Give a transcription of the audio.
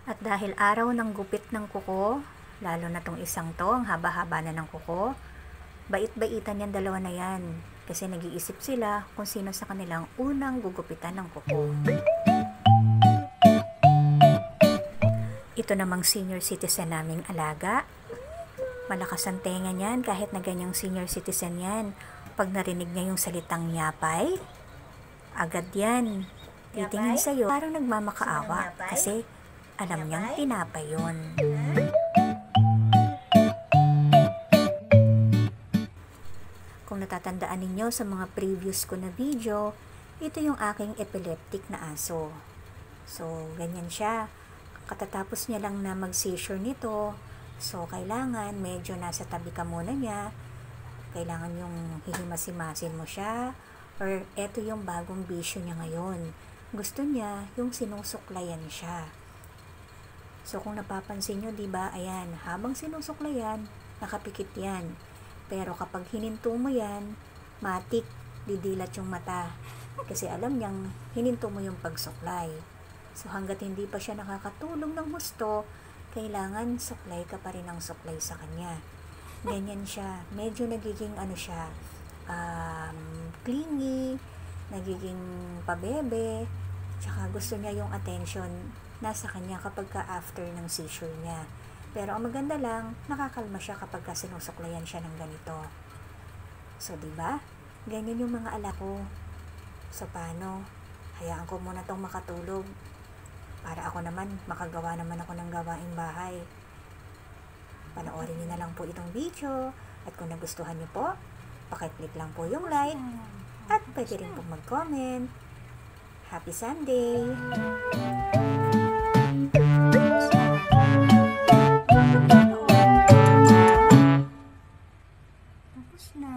At dahil araw ng gupit ng kuko, lalo na tong isang to, ang haba-haba na ng kuko, bait-baitan yan dalawa na yan. Kasi nag-iisip sila kung sino sa kanilang unang gugupitan ng kuko. Ito namang senior citizen naming alaga. Malakas ang tenga niyan kahit na ganyang senior citizen yan. Pag narinig niya yung salitang yapay, agad yan. Titingin sa'yo, parang nagmamakaawa kasi alam niyang tinapay yun. Kung natatandaan ninyo sa mga previous ko na video, ito yung aking epileptic na aso. So, ganyan siya. Katatapos niya lang na mag-seizure nito, so kailangan medyo nasa tabi ka muna niya. Kailangan yung hihimas-himasin mo siya. Or eto yung bagong bisyo niya ngayon. Gusto niya yung sinusuklayan siya. So kung napapansin nyo, diba, ayan, habang sinusuklayan, nakapikit yan. Pero kapag hininto mo yan, matik, didilat yung mata. Kasi alam niyang hininto mo yung pagsuklay. So hanggat hindi pa siya nakakatulong ng gusto, kailangan suklay ka pa rin ng suklay sa kanya. Ganyan siya. Medyo nagiging clingy, nagiging pabebe, tsaka gusto niya yung attention nasa kanya kapag ka after ng seizure niya. Pero ang maganda lang, nakakalma siya kapag ka sinusuklayan siya ng ganito. So, diba? Ganyan yung mga ala ko. So, paano? Hayaan ko muna tong makatulog para ako naman, makagawa naman ako ng gawaing bahay. Panoorin niyo na lang po itong video. At kung nagustuhan niyo po, pakiclick lang po yung like. At pwede rin pong mag-comment. Happy Sunday! Tapos na.